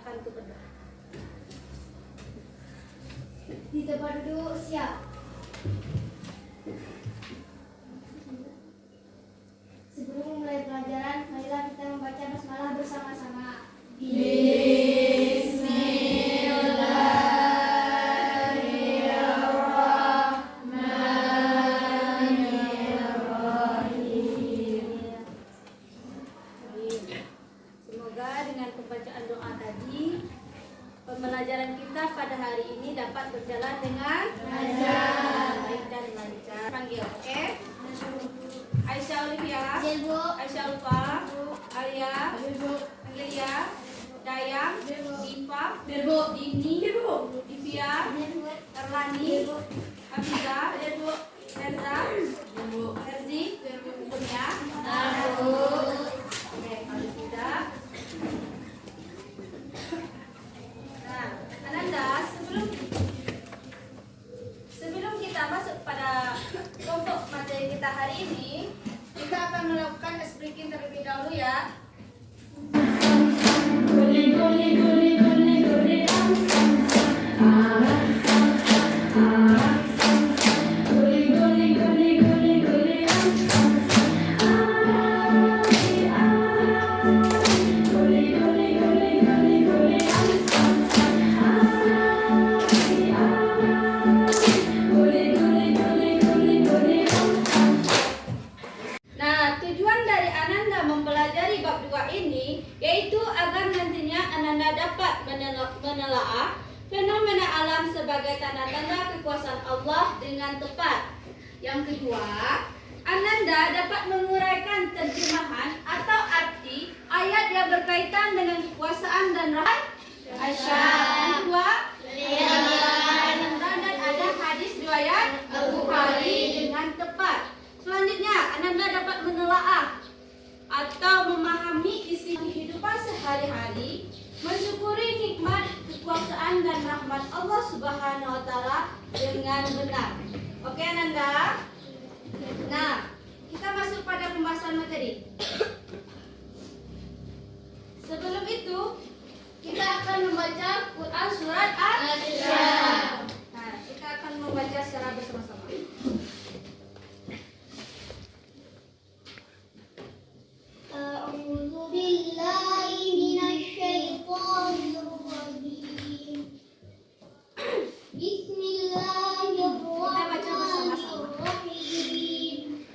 persilahkan untuk berdoa. Di tempat duduk siap. Sebelum memulai pelajaran, marilah kita membaca basmalah bersama-sama. Semoga dengan pembacaan doa tadi, pembelajaran kita pada hari ini dapat berjalan dengan baik dan lancar. Panggil, oke? Aisyah Olivia, Aisyah Ulfa, Alia, Angelia, Dayang, Diva, Dini, Divya, Erlani, Hamida, Reza, Herzi, Punya. Oke, kalau tidak. Nah, Ananda, sebelum kita masuk pada kelompok materi kita hari ini, kita akan melakukan ice breaking terlebih dahulu ya. Nah, tujuan dari Ananda mempelajari bab 2 ini yaitu agar nantinya Ananda dapat menelaah fenomena alam sebagai tanda-tanda kekuasaan Allah dengan tepat. Yang kedua, Ananda dapat menguraikan terjemahan atau arti ayat yang berkaitan dengan kekuasaan dan rahmat Aisyah. Yang kedua, dan ada hadis riwayat Al-Bukhari dengan tepat. Selanjutnya, Ananda dapat menelaah atau memahami isi kehidupan sehari-hari, mensyukuri nikmat, kekuasaan dan rahmat Allah Subhanahu wa taala dengan benar. Oke, Ananda? Nah, kita masuk pada pembahasan materi. Sebelum itu, kita akan membaca Quran surat Al-Isra. Nah, kita akan membaca secara bersama-sama. أعوذ بالله من الشيطان الرجيم بسم الله الرحمن الرحيم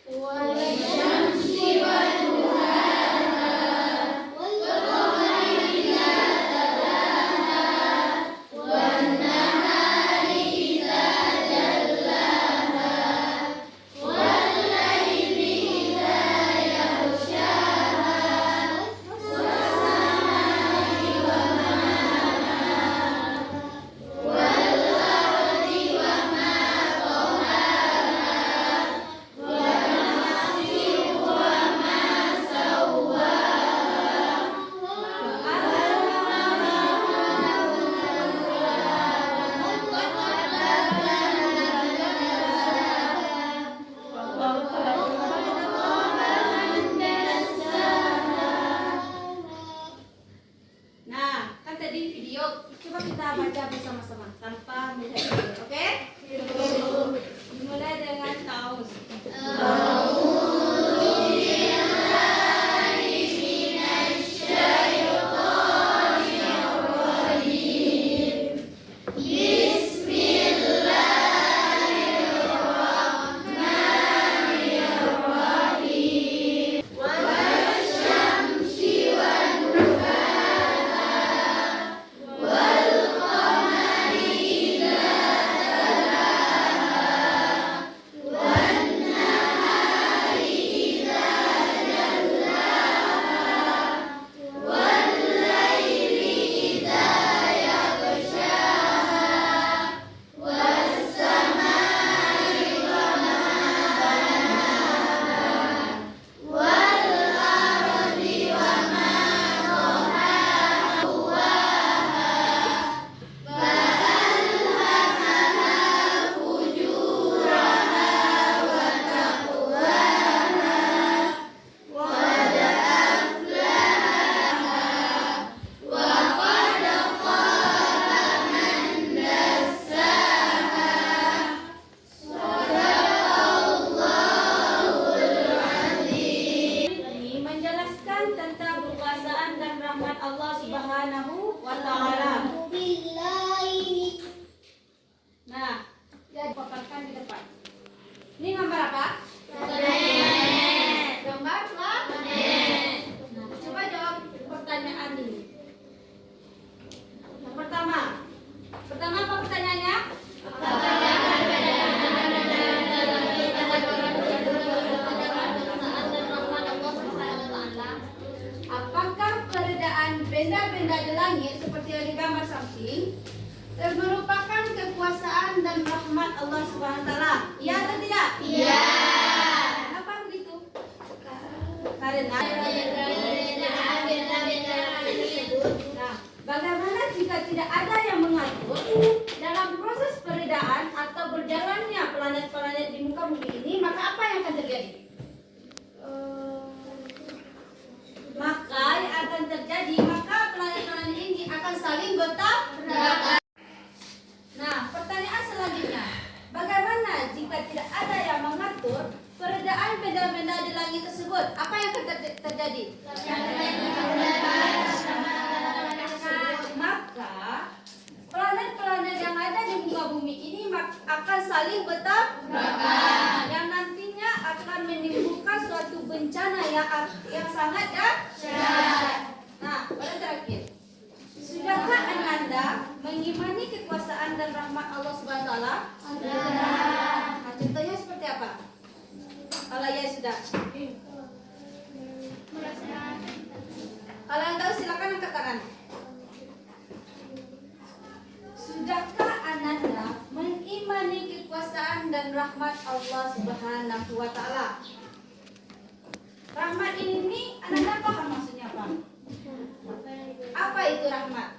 والشمس وضحاها والقمر إذا تلاها والنهار إذا جلاها والليل إذا يغشاها والسماء وبناها والأرض وما طحاها ونفس وما سواها Nah, kan tadi video, coba kita baca bersama-sama tanpa melihat video, oke? Dimulai dengan taus. والقمر إذا wa taala. Billahi. Nah, jadi paparkan di depan. Ini gambar apa? Gambar planet. Nah, coba jawab pertanyaan ini. Yang pertama apa pertanyaannya? Apakah keberadaan benda-benda di langit seperti yang digambar samping merupakan kekuasaan dan rahmat Allah Subhanahu wa taala? Iya atau tidak? Iya. Kenapa begitu? Karena nah, bagaimana jika tidak ada yang mengatur dalam proses peredaran atau berjalannya planet-planet di muka bumi ini, maka apa yang akan terjadi? Maka yang akan terjadi, maka planet-planet ini akan saling bertabrakan. Nah, pertanyaan selanjutnya, bagaimana jika tidak ada yang mengatur peredaran benda-benda di langit tersebut? Apa yang akan terjadi? Maka planet-planet yang ada di muka bumi ini akan saling bertabrakan, yang nantinya akan menimbulkan suatu bencana yang sangat dahsyat. Nah, pada terakhir, sudahkah Ananda mengimani kekuasaan dan rahmat Allah Subhanahu wa taala? Sudah. Nah, contohnya seperti apa? Kalau ya sudah. Kalau yang tahu silakan angkat tangan. Sudahkah Ananda mengimani kekuasaan dan rahmat Allah Subhanahu wa taala? Rahmat ini Ananda paham maksudnya apa? Apa itu rahmat?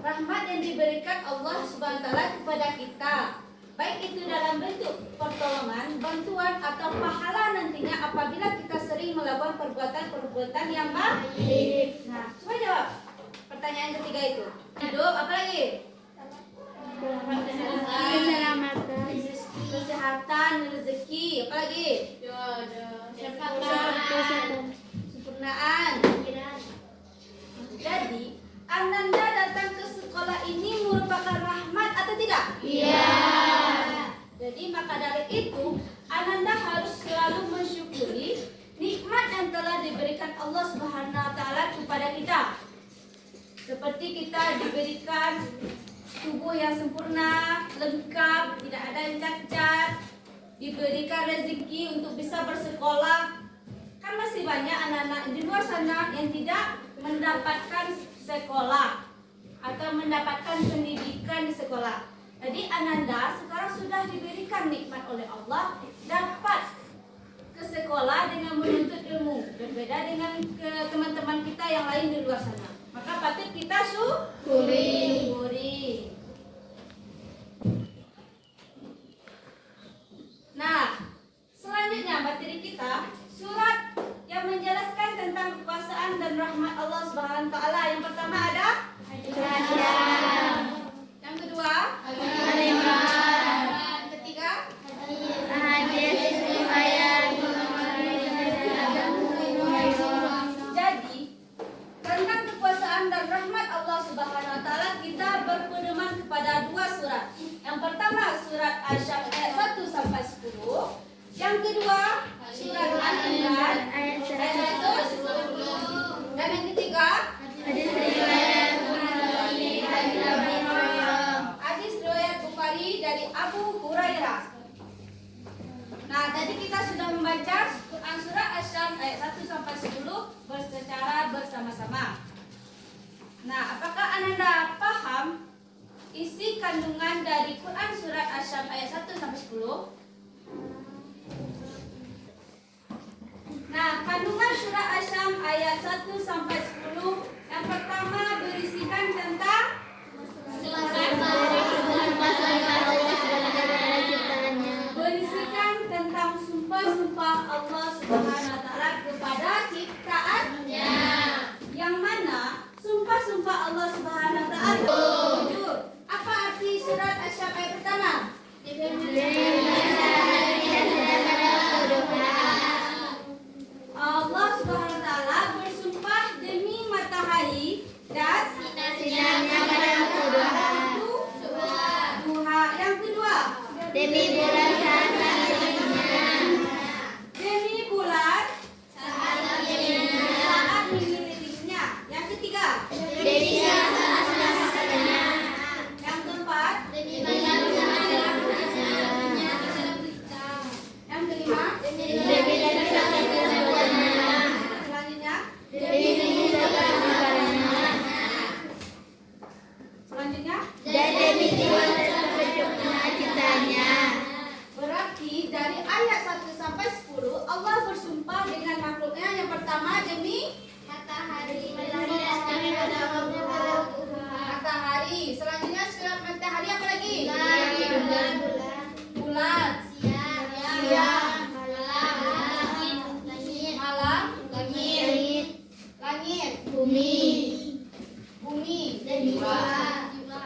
Rahmat yang diberikan Allah Subhanahu wa taala kepada kita, baik itu dalam bentuk pertolongan, bantuan atau pahala nantinya apabila kita sering melakukan perbuatan-perbuatan yang baik. Nah, coba jawab pertanyaan ketiga itu. Hidup, apa lagi? Kesehatan, rezeki, apa lagi? Sempurnaan. Jadi, Ananda datang ke sekolah ini merupakan rahmat atau tidak? Iya. Jadi, maka dari itu, Ananda harus selalu mensyukuri nikmat yang telah diberikan Allah Subhanahu wa taala kepada kita. Seperti kita diberikan tubuh yang sempurna, lengkap, tidak ada yang cacat, diberikan rezeki untuk bisa bersekolah. Kan masih banyak anak-anak di luar sana yang tidak mendapatkan sekolah atau mendapatkan pendidikan di sekolah. Jadi Ananda sekarang sudah diberikan nikmat oleh Allah, dapat ke sekolah dengan menuntut ilmu, berbeda dengan teman-teman kita yang lain di luar sana. Maka patut kita syukuri. Nah, selanjutnya materi kita surat yang menjelaskan tentang kekuasaan dan rahmat Allah Subhanahu wa taala. Yang pertama ada yang kedua yang ketiga Jadi tentang kekuasaan dan rahmat Allah Subhanahu wa taala kita berpedoman kepada dua surat. Yang pertama surat Asy-Syams ayat 1 sampai 10. Yang kedua surat Al-Imran ayat 110. Dan yang ketiga hadis riwayat Bukhari dari Abu Hurairah. Nah, tadi kita sudah membaca Quran surah Asy-Syams ayat 1 sampai 10 secara bersama-sama. Nah, apakah Ananda paham isi kandungan dari Quran surat Asy-Syams ayat 1 sampai 10? Nah, kandungan surah Asy-Syams ayat 1 sampai 10 yang pertama berisikan tentang sumpah-sumpah Allah Subhanahu wa taala kepada ciptaannya. Yang mana sumpah-sumpah Allah Subhanahu wa taala jujur. Apa arti surat Asy-Syams ayat pertama? Allah Subhanahu wa taala bersumpah demi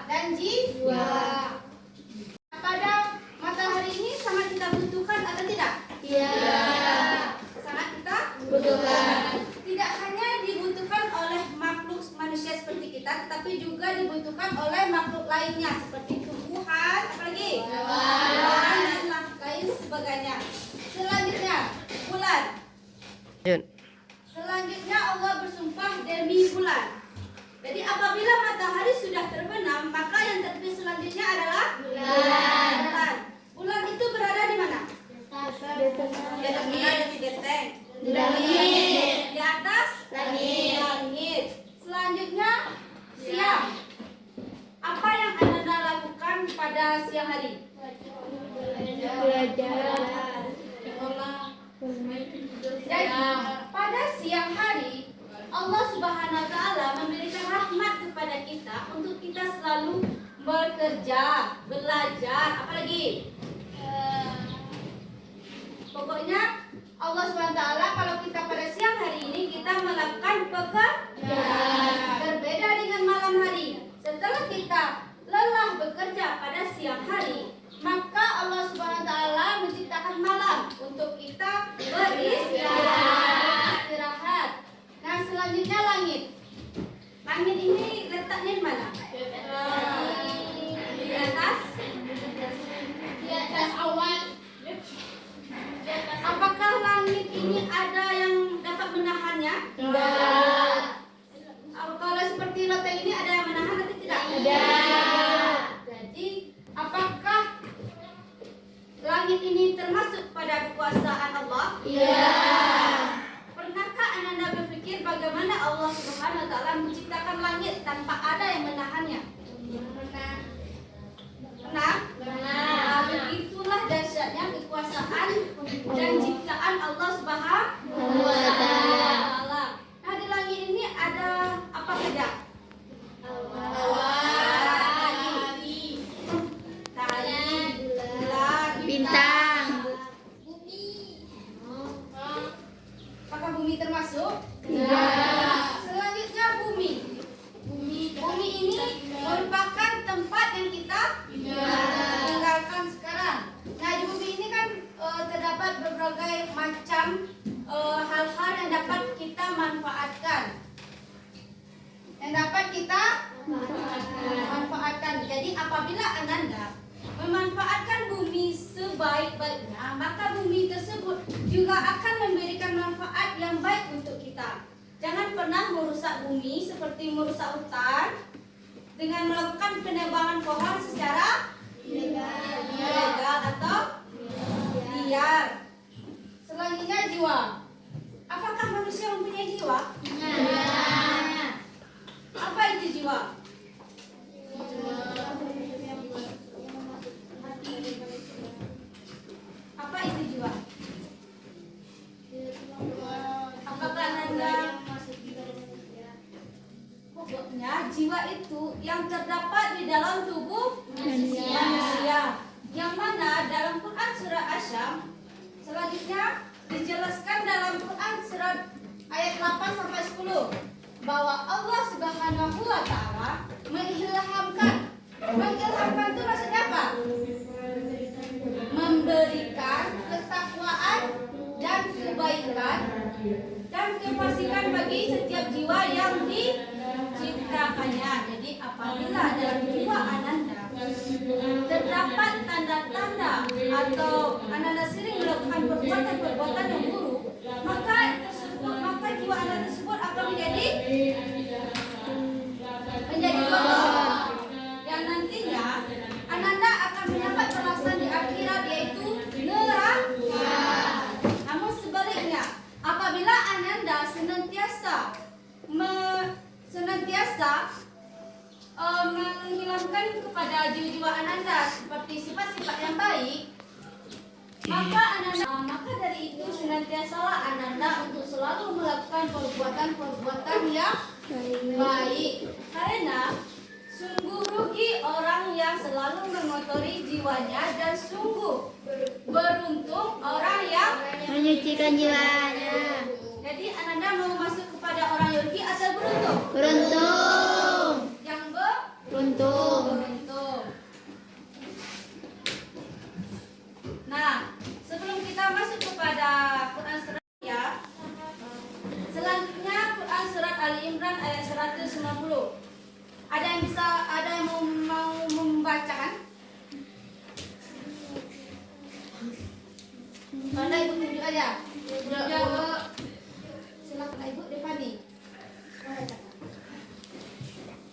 dan jiwa. Pada matahari ini sangat kita butuhkan atau tidak? Sangat kita butuhkan. Tidak hanya dibutuhkan oleh makhluk manusia seperti kita, tetapi juga dibutuhkan oleh makhluk lainnya seperti tumbuhan, apalagi hewan dan lain sebagainya. Selanjutnya bulan. Selanjutnya Allah bersumpah demi bulan. Jadi apabila matahari sudah terbenam, maka yang terbit selanjutnya adalah bulan. Bulan itu berada di mana? Di langit, di genteng. Di langit. Di atas langit. Selanjutnya siang. Apa yang Anda lakukan pada siang hari? Jadi pada siang hari Allah Subhanahu wa taala memberikan rahmat kepada kita untuk kita selalu bekerja, belajar, apalagi pokoknya Allah Subhanahu wa taala kalau kita pada siang hari ini kita melakukan pekerjaan. Berbeda dengan malam hari. Setelah kita lelah bekerja pada siang hari, maka Allah Subhanahu wa taala menciptakan malam untuk kita beristirahat. Nah, selanjutnya langit. Langit ini letaknya di mana? Di atas awan. Apakah langit ini ada yang dapat menahannya? Tidak. Kalau seperti loteng ini ada yang menahan atau tidak? Tidak. Jadi, apakah langit ini termasuk pada kekuasaan Allah? Iya. Pernahkah Anda berpikir bagaimana Allah Subhanahu wa taala menciptakan langit tanpa ada yang menahannya? Pernah? Nah, begitulah dahsyatnya kekuasaan dan ciptaan Allah Subhanahu wa taala. Nah, di langit ini ada apa saja? Awan, bulan, Bintang. Apakah bumi termasuk? Tidak. Selanjutnya bumi. Bumi ini merupakan tempat yang kita tinggalkan sekarang. Nah, di bumi ini kan terdapat berbagai macam hal-hal yang dapat kita manfaatkan. Jadi apabila Ananda memanfaatkan bumi sebaik-baiknya, maka bumi tersebut juga akan memberikan manfaat yang baik untuk kita. Jangan pernah merusak bumi seperti merusak hutan dengan melakukan penebangan pohon secara ilegal atau liar. Selanjutnya jiwa. Apakah manusia mempunyai jiwa? Apa itu jiwa? Apa itu jiwa? Apakah Anda? Pokoknya jiwa itu yang terdapat di dalam tubuh manusia. Yang mana dalam Quran surah Asyam selanjutnya dijelaskan dalam Quran surat ayat 8 sampai 10 bahwa Allah Subhanahu wa taala mengilhamkan. Mengilhamkan itu maksudnya apa? Memberikan ketakwaan dan kebaikan dan kefasikan bagi setiap jiwa yang diciptakannya. Jadi apabila dalam jiwa Ananda terdapat tanda-tanda atau Ananda sering melakukan perbuatan-perbuatan yang buruk, maka jiwa Anda tersebut akan menjadi kotor, yang nantinya Ananda akan mendapat balasan di akhirat, yaitu neraka. Namun sebaliknya, apabila Ananda senantiasa menghilangkan kepada jiwa-jiwa Ananda seperti sifat-sifat yang baik, maka dari itu senantiasalah Ananda untuk selalu melakukan perbuatan-perbuatan yang baik. Karena sungguh rugi orang yang selalu mengotori jiwanya, dan sungguh beruntung orang yang Menyucikan jiwanya. Jadi Ananda mau masuk kepada orang yang rugi atau beruntung? Beruntung. Yang 190. Ada yang mau membacakan? Mana ibu tunjuk aja. Silakan ibu Devani.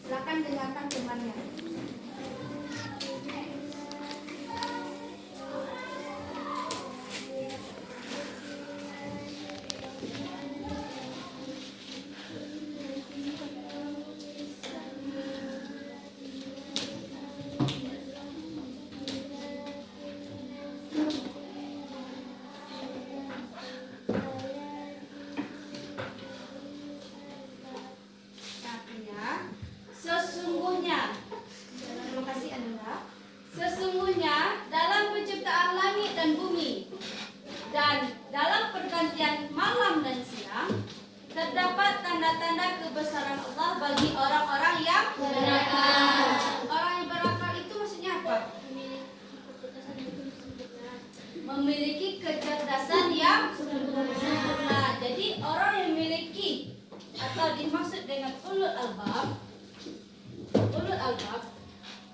Silakan dengarkan temannya. Artinya, sesungguhnya, terima kasih Ananda. Sesungguhnya dalam penciptaan langit dan bumi dan dalam pergantian malam dan siang terdapat tanda-tanda kebesaran Allah bagi orang-orang yang berakal. Orang yang berakal itu maksudnya apa? Memiliki kecerdasan yang sempurna. Jadi orang yang memiliki atau dimaksud dengan ulul albab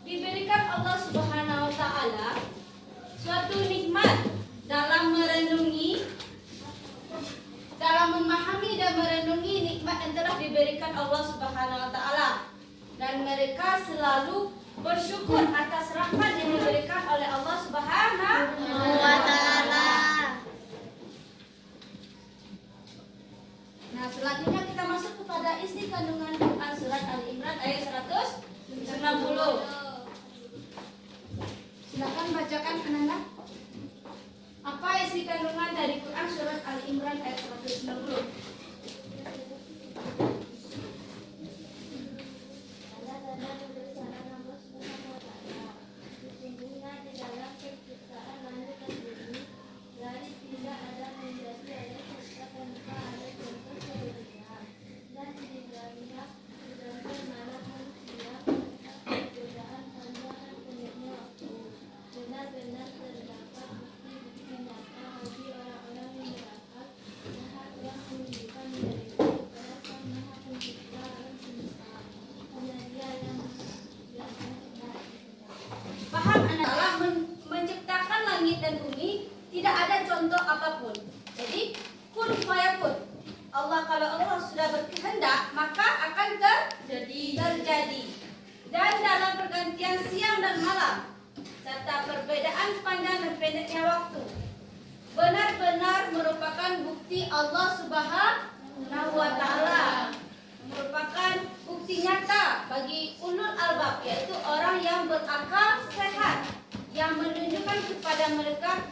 diberikan Allah Subhanahu wa taala suatu nikmat dalam memahami dan merenungi nikmat yang telah diberikan Allah Subhanahu wa taala, dan mereka selalu bersyukur atas rahmat yang diberikan oleh Allah Subhanahu wa taala. Nah, selanjutnya kita masuk kepada isi kandungan Quran surat Ali Imran ayat 190. Silakan bacakan Ananda. Apa isi kandungan dari Quran surat Ali Imran ayat 190? Tanda-tanda kebesaran Allah Subhanahu wa taala. Sesungguhnya di dalam penciptaan langit dan bumi dari tidak ada menjadi ada serta tanpa ada contoh sebelumnya, dan di dalamnya terdapat malam dan siang serta perbedaan panjang dan pendeknya waktu. Benar-benar terdapat bukti-bukti nyata bagi orang-orang yang berakal yang telah menunjukkan mereka kepada Sang Maha Pencipta alam semesta. Hanya Dia yang Paham Anda? Dalam menciptakan langit dan bumi tidak ada contoh apapun. Jadi kun fayakun. Kalau Allah sudah berkehendak maka akan terjadi. Dan dalam pergantian siang dan malam serta perbedaan panjang dan pendeknya waktu benar-benar merupakan bukti Allah Subhanahu wa taala, merupakan bukti nyata bagi ulul albab, yaitu orang yang berakal sehat, yang menunjukkan kepada mereka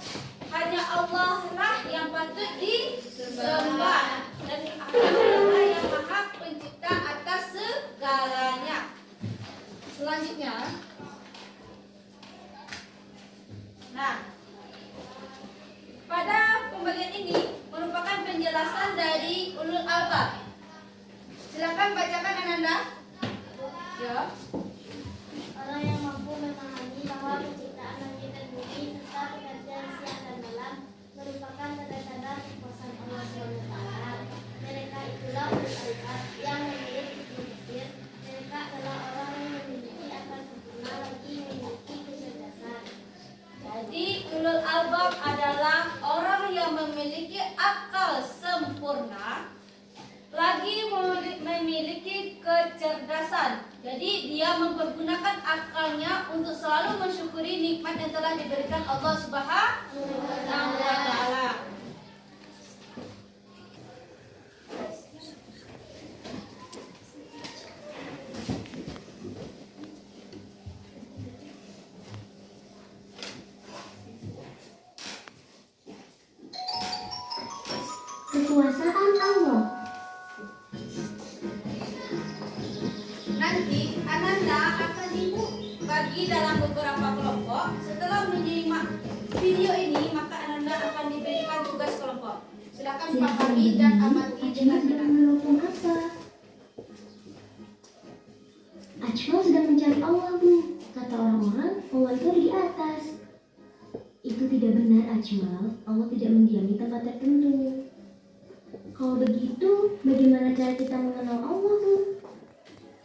hanya Allah lah yang patut disembah dan Allah yang maha pencipta atas segalanya. Selanjutnya, pada pembagian ini merupakan penjelasan dari ulul albab. Silakan bacakan Ananda. Ya. orang yang mampu memahami bahwa penciptaan langit dan bumi serta pergantian siang dan malam merupakan tanda-tanda kekuasaan Allah SWT. Mereka itulah ulul albab yang memiliki Mesir. Mereka adalah orang yang memiliki akal sempurna lagi memiliki kecerdasan. Jadi ulul albab adalah orang yang memiliki akal sempurna lagi memiliki kecerdasan. Jadi dia mempergunakan akalnya untuk selalu mensyukuri nikmat yang telah diberikan Allah Subhanahu wa taala. Kekuasaan Allah. Nanti Ananda akan ibu bagi dalam beberapa kelompok. Setelah menyimak video ini, maka Ananda akan diberikan tugas kelompok. Silakan pahami dan amati dengan benar. Melopong apa? Ajmal sedang mencari Allah, Bu. Kata orang-orang, Allah itu ada di atas. Itu tidak benar, Ajmal. Allah tidak mendiami tempat tertentu. Kalau begitu, bagaimana cara kita mengenal Allah, Bu?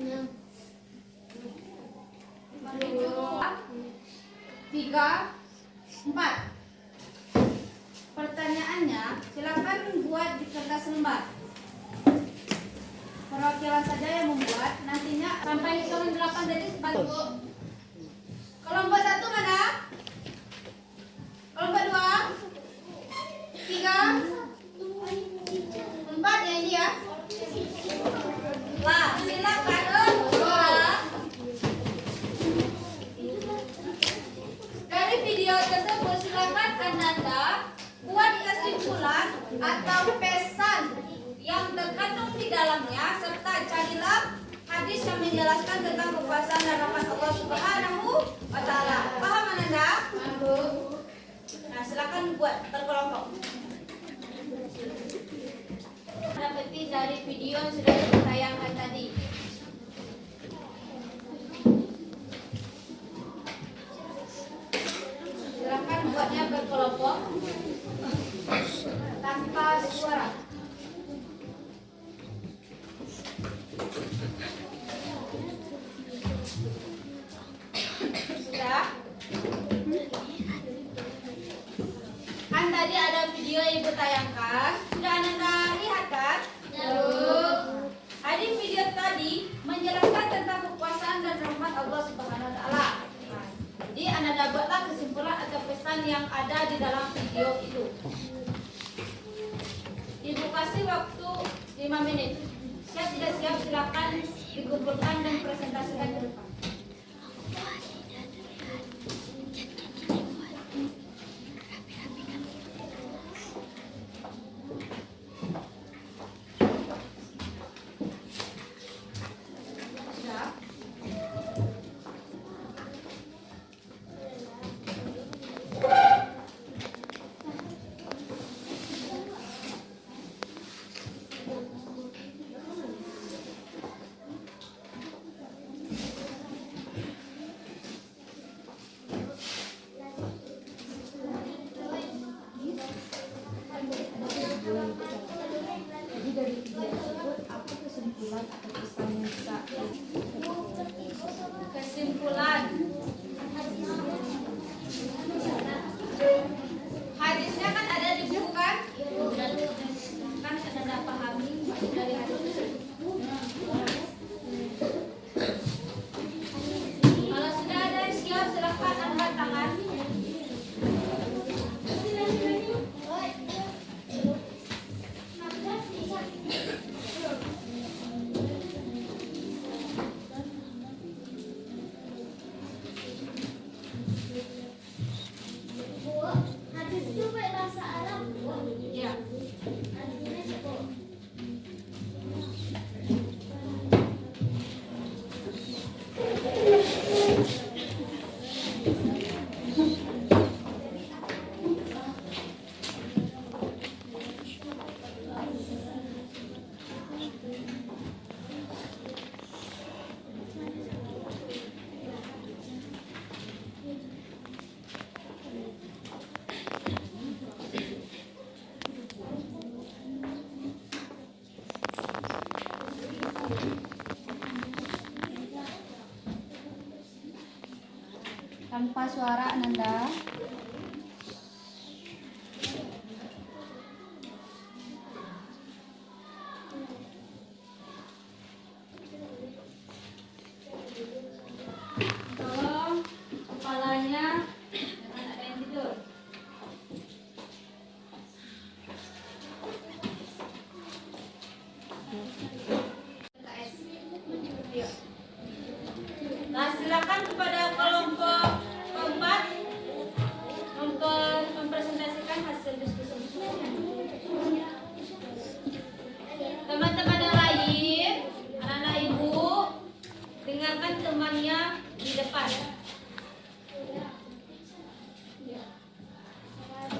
enam, Tujuh, tiga, empat. Pertanyaannya, silakan buat di kertas lembar. Perwakilan saja yang membuat. Nantinya sampai hitungan 8 jadi sepatu. Kelompok 1 mana? Kelompok 2, 3, 4 ya ini ya. Lah, silakan orang. Dari video tersebut silakan Ananda buat kesimpulan atau pesan yang terkandung di dalamnya serta carilah hadis yang menjelaskan tentang kekuasaan dan rahmat Allah Subhanahu wa taala. Paham Ananda? Nah, silakan buat berkelompok. Dapati dari video yang sudah ditayangkan tadi. Silakan buatnya berkelompok tanpa suara. Sudah? Kan tadi ada video yang ibu tayangkan. Sudah Ananda lihat kan? Hadis video tadi menjelaskan tentang kekuasaan dan rahmat Allah Subhanahu wa taala. Jadi Ananda buatlah kesimpulan atau pesan yang ada di dalam video itu. Ibu kasih waktu 5 menit. Siap tidak siap silakan dikumpulkan dan presentasikan ke depan. Sudah? Tanpa suara Ananda. Tolong kepalanya jangan ada yang tidur. Nah, silakan kepada kelompok keempat mempresentasikan hasil diskusi. Teman-teman yang lain, anak-anak ibu, dengarkan temannya di depan.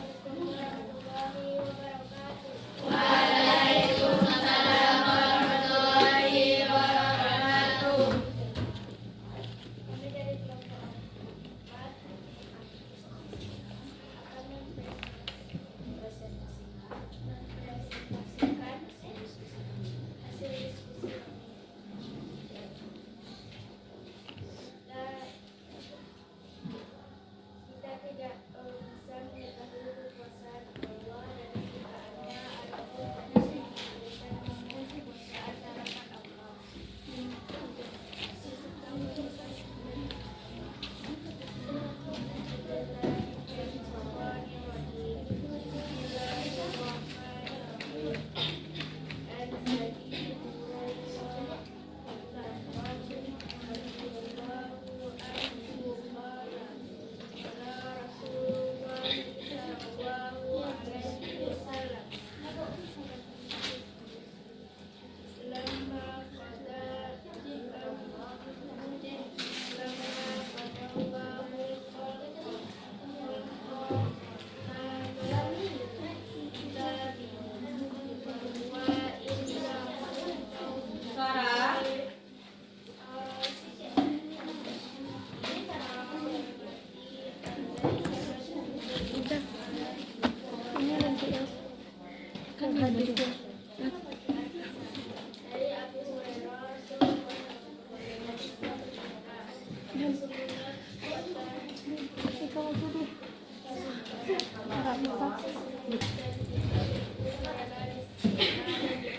Assalamualaikum warahmatullahi wabarakatuh. Waalaikumsalam warahmatullahi wabarakatuh. Kami dari kelompok 4 akan mempresentasikan hasil diskusi kami. Dan kita tidak bisa mengetahui kekuasaan Allah dan ciptaannya ataupun manusia yang memberikan kekuasaan harapan Allah. Suara.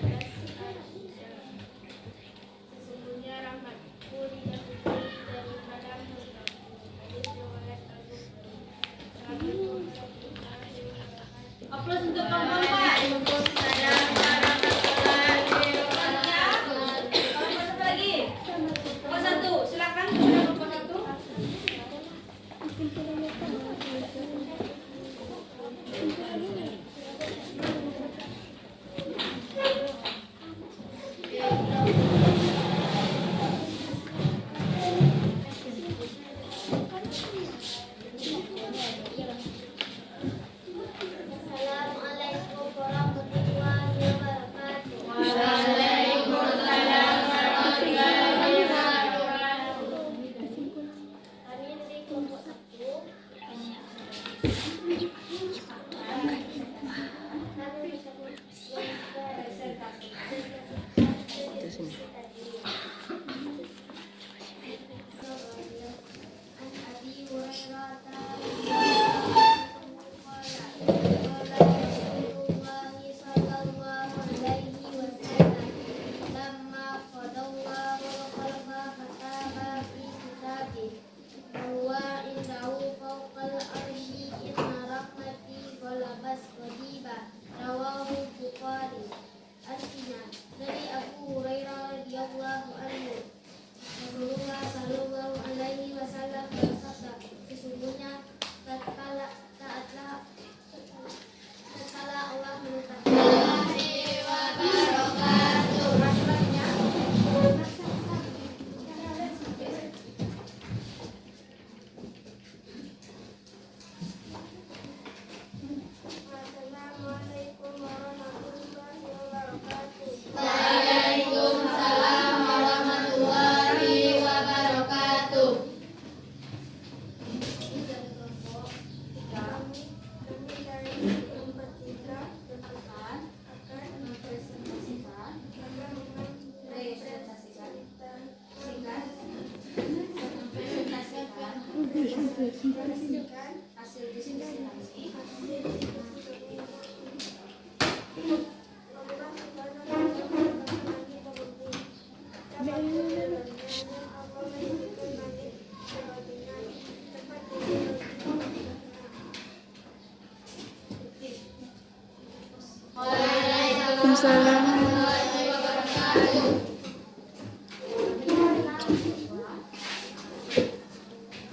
Dari Abu Hurairah sesungguhnya rahmatku didahului daripada murkaku. Hadis riwayat Al-Bukhari. Aplaus untuk kelompok 4. Kelompok lagi. Kelompok 1, silakan kepada kelompok 1. Assalamualaikum warahmatullahi wabarakatuh. Waalaikumsalam warahmatullahi wabarakatuh. Kami dari kelompok 1 kami bisa Rawahu Bukhari. Artinya dari Abu Hurairah radhiyallahu anhu, Rasulullah sallallahu alaihi wasallam bersabda, sesungguhnya tatkala Allah menetapkan Assalamualaikum hasil diskusi nanti.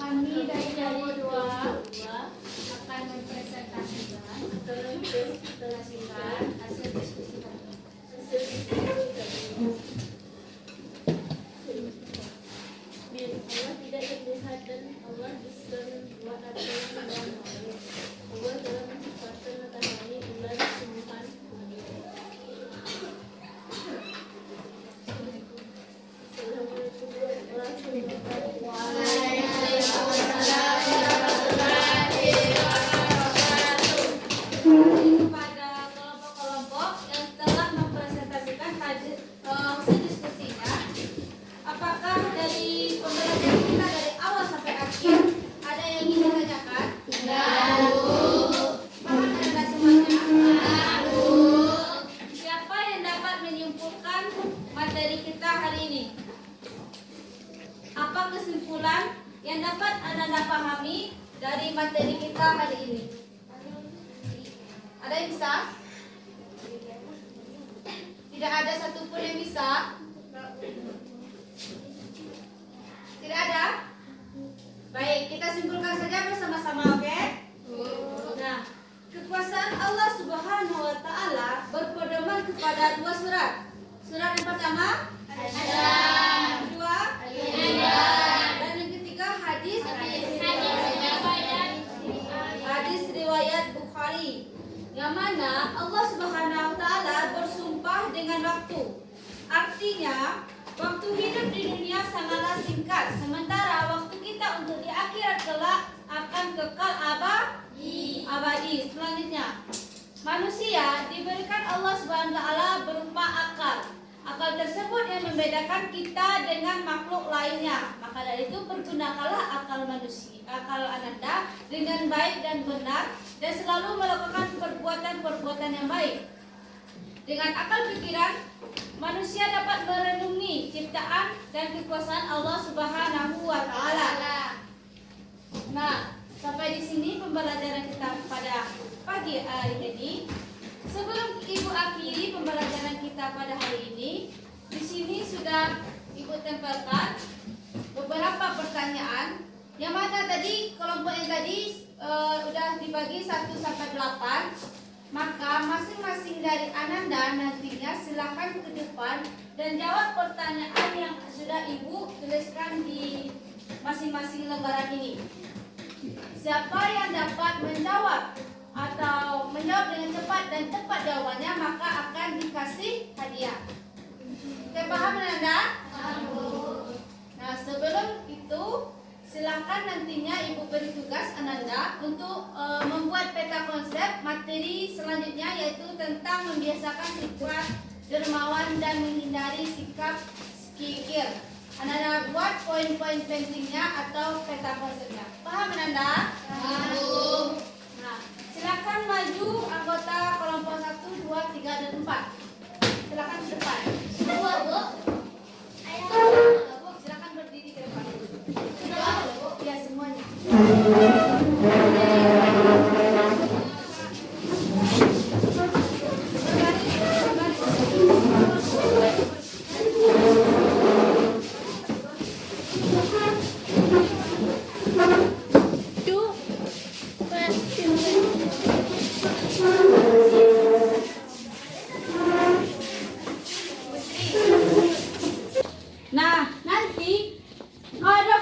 Kami dari nomor 2 akan mempresentasikan hasil diskusi nanti. Allah tidak terlihat dan Allah berbuat adil dan baik. Allah dalam menciptakan matahari, bulan, tumbuhan, Assalamualaikum warahmatullahi wabarakatuh. Kepada kelompok-kelompok yang telah mempresentasikan hasil diskusinya, apakah dari pembelajaran kita dari awal sampai akhir ada yang ingin ditanyakan? Paham Anda semuanya? Siapa yang dapat menyimpulkan materi kita hari ini? Apa kesimpulan yang dapat Anda pahami dari materi kita hari ini? Ada yang bisa? Tidak ada satupun yang bisa? Tidak ada? Baik, kita simpulkan saja bersama-sama, oke? Nah, kekuasaan Allah Subhanahu wa Ta'ala berpedoman kepada 2 surat. Surat yang pertama, kedua, dan yang ketiga hadis riwayat Bukhari, yang mana Allah Subhanahu wa Ta'ala bersumpah dengan waktu. Artinya, waktu hidup di dunia sangatlah singkat, sementara waktu kita untuk di akhirat kelak akan kekal abadi. Selanjutnya, manusia diberikan Allah Subhanahu wa Ta'ala berupa akal. Akal tersebut yang membedakan kita dengan makhluk lainnya. Maka dari itu pergunakanlah akal Ananda dengan baik dan benar, dan selalu melakukan perbuatan-perbuatan yang baik. Dengan akal pikiran, manusia dapat merenungi ciptaan dan kekuasaan Allah Subhanahu wa Ta'ala. Nah, sampai di sini pembelajaran kita pada pagi hari ini. Sebelum Ibu akhiri pembelajaran kita pada hari ini, di sini sudah Ibu tempelkan beberapa pertanyaan, yang mana tadi kelompok yang tadi sudah dibagi 1 sampai 8. Maka masing-masing dari Ananda nantinya silakan ke depan dan jawab pertanyaan yang sudah Ibu tuliskan di masing-masing lembaran ini. Siapa yang dapat menjawab atau menjawab dengan cepat dan tepat jawabannya, maka akan dikasih hadiah. Oke, paham Ananda? Nah, sebelum itu silakan nantinya Ibu beri tugas Ananda untuk membuat peta konsep materi selanjutnya, yaitu tentang membiasakan sifat dermawan dan menghindari sikap kikir. Ananda buat poin-poin pentingnya atau peta konsepnya. Paham Ananda? Paham. Nah, silakan maju anggota kelompok 1, 2, 3, dan 4. Silakan ke depan. Silakan berdiri ke depan. Ya, semuanya. Nah, nanti kalau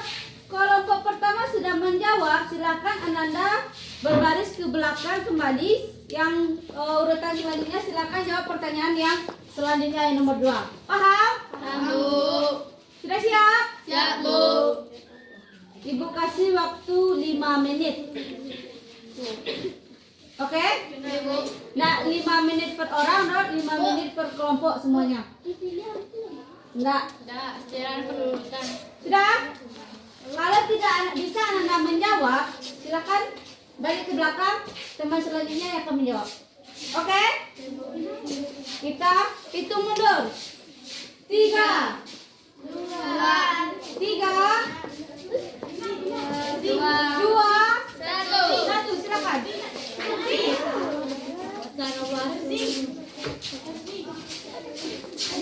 kelompok pertama sudah menjawab, silakan Ananda berbaris ke belakang kembali. Yang urutan selanjutnya silakan jawab pertanyaan yang selanjutnya, yang nomor 2. Paham? Paham, Bu. Sudah siap? Siap, Bu. Ibu kasih waktu 5 menit. Oke? Bu. Nah, 5 menit per orang, 5 menit per kelompok semuanya. Enggak. Sudah, sejarah penurutan. Sudah? Kalau tidak bisa Anda menjawab menjawab, silakan balik ke belakang. Teman selanjutnya yang akan menjawab. Oke? Kita hitung mundur. 3, 2, 1, silakan.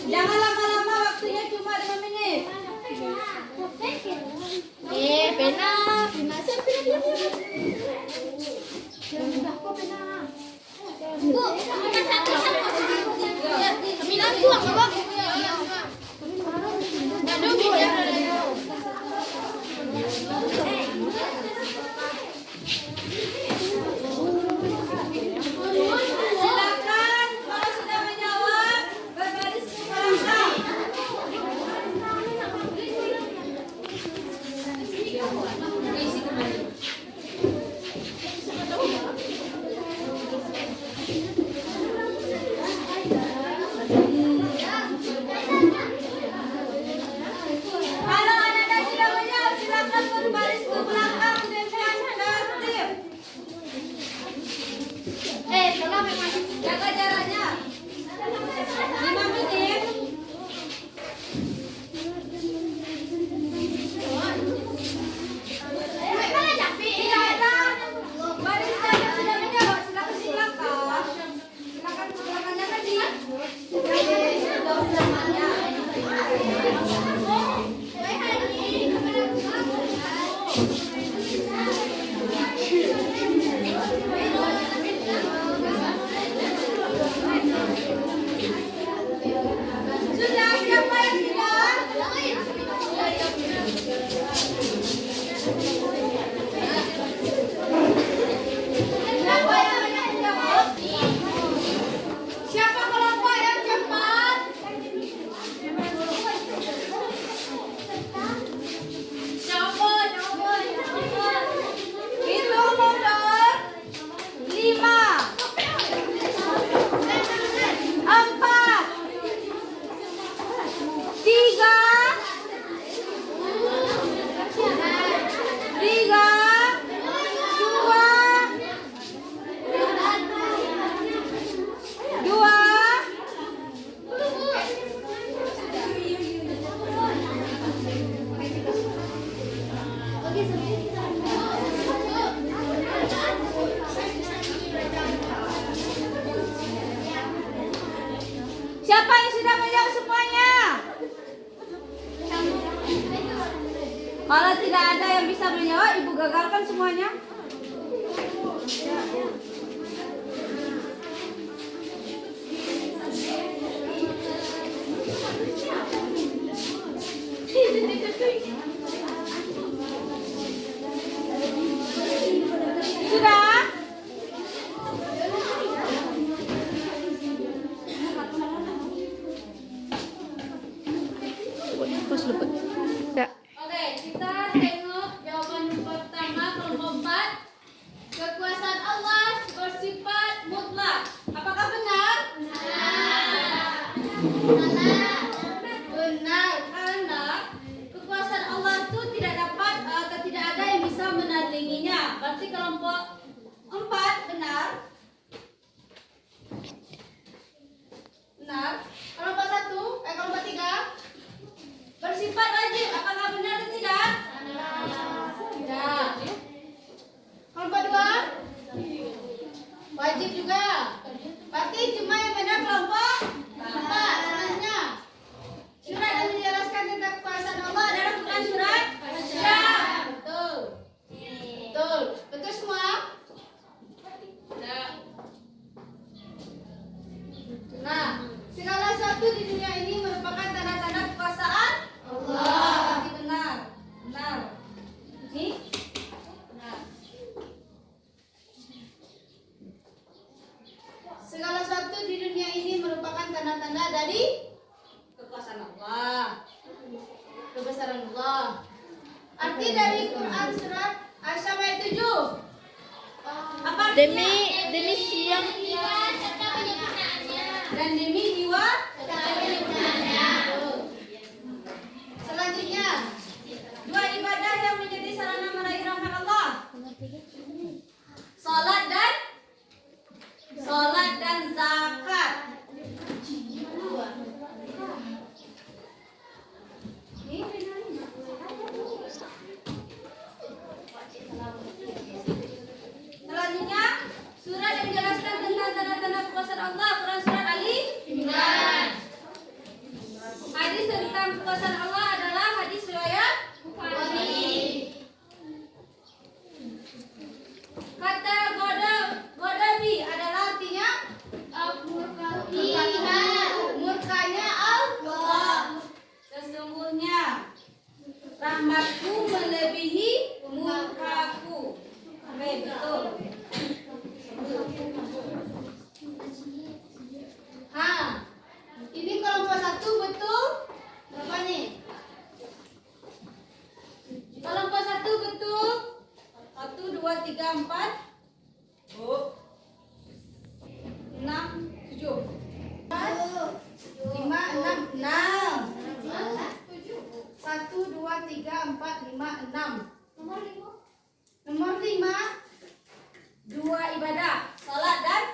Jangan lama-lama, waktunya cuma 5 menit. Pena. Bu, satu. Sembilan buang, Bang. Aduh, Silakan kalau sudah menjawab berbaris ke belakang. Kalau Anda sudah menjawab, silakan berbaris ke belakang dengan tertib. Jaga jaraknya. 5 menit. Tidak ada barisan yang sudah menjawab. Silakan ke belakang. Silakan ke belakangnya tadi. Tidak usah banyak. Sudah siapa yang sudah? Siapa yang menjawab? Siapa kelompok yang cepat? Hitung mundur. 5, 4, 3, 2, 1. Siapa yang sudah menjawab semuanya? Kalau tidak ada yang bisa menjawab, Ibu gagalkan semuanya. Sudah? Oke, kita tengok jawaban pertama kelompok 4. Kekuasaan Allah bersifat mutlak. Apakah benar? Benar, karena kekuasaan Allah itu tidak dapat atau tidak ada yang bisa menandinginya. Berarti kelompok 4 benar. Benar. Kelompok 3 bersifat wajib. Apakah benar atau tidak? Tidak. Kelompok 2 wajib juga. Berarti cuma yang benar kelompok 4. Selanjutnya, surat yang menjelaskan tentang kekuasaan Allah adalah bukan surat Syam. Betul semua? Tidak. Nah, segala sesuatu di dunia ini merupakan tanda-tanda kekuasaan Allah. Berarti benar. Ini benar. Segala sesuatu di dunia ini merupakan tanda-tanda dari kekuasaan Allah, kebesaran Allah. Arti dari Quran surat Asy-Syams ayat 7. Apa artinya? Demi siang Dan demi jiwa. Selanjutnya, 2 ibadah yang menjadi sarana meraih rahmat Allah. kekuasaan Allah, Quran surat Ali Imran. Hadis tentang kekuasaan Allah adalah hadis riwayat Bukhari. Kata godabi adalah artinya murkanya Allah. Sesungguhnya rahmatku melebihi murkaku. Oke, betul. Ini kelompok 1 betul? Berapa nih? Kelompok 1 betul? 1, 2, 3, 4 6, 7 5, 6 1, 2, 3, 4, 5, 6 Nomor 5 2 ibadah, salat dan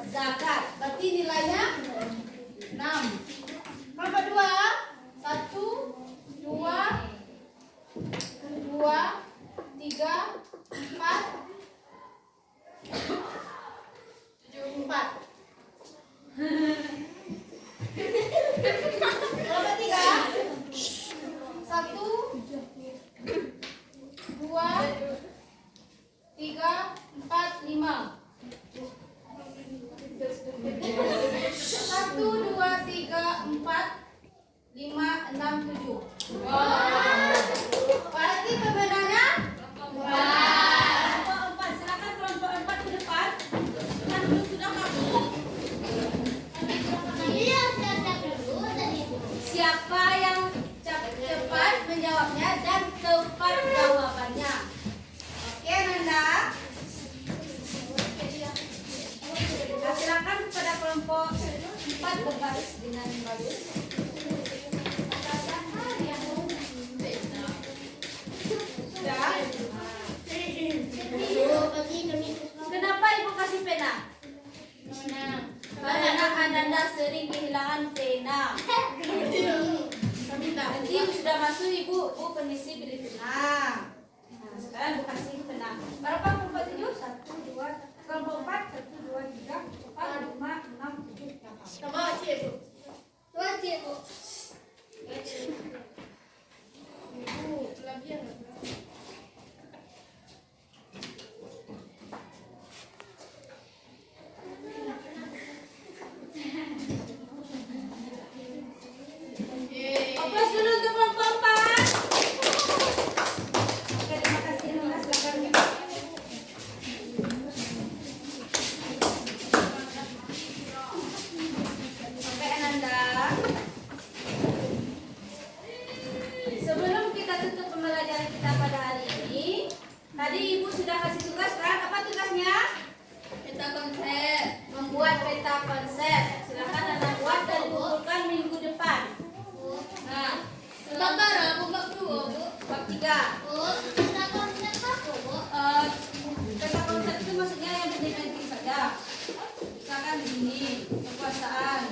zakat. Berarti nilainya 6. Kelompok 2 1, 2, 3, 4 4. Kelompok 3 1, 2, 3, 4, 5 1, 2, 3, 4, 5, 6, 7. Berarti perbedaannya kelompok 4. Silakan kelompok 4 ke depan. Kan dulu sudah kamu. Siapa yang cepat menjawabnya dan tepat jawabannya. Oke, Nanda. Nah, silakan pada kelompok 4 berbaris dengan baris. Sudah. Kenapa Ibu kasih pena? Karena Ananda sering kehilangan pena. Nanti sudah masuk Ibu permisi beli pena. Nah, sekarang Ibu kasih pena. Berapa kelompok 7? 1, 2, kelompok 4, 1, 2, 3, 4, 5, 6, 7, 8. Coba cik Bu. Coba cik Bu. Ibu, kelebihan nggak? Aplaus dulu untuk kelompok 4. Oke, terima kasih. Silakan. Oke, Ananda. Sebelum kita tutup pembelajaran kita pada hari ini, tadi Ibu sudah kasih tugas kan? Apa tugasnya? Peta konsep. Membuat peta konsep. Silakan Anda buat dan kumpulkan minggu depan. Nah, bab 3. Peta konsep itu maksudnya yang penting-penting saja. Misalkan begini, kekuasaan.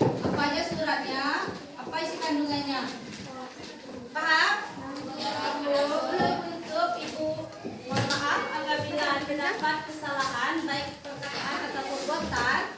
Apa aja suratnya? Apa isi kandungannya? Paham? Belum tutup, Ibu mohon maaf apabila terdapat kesalahan baik perkataan atau perbuatan.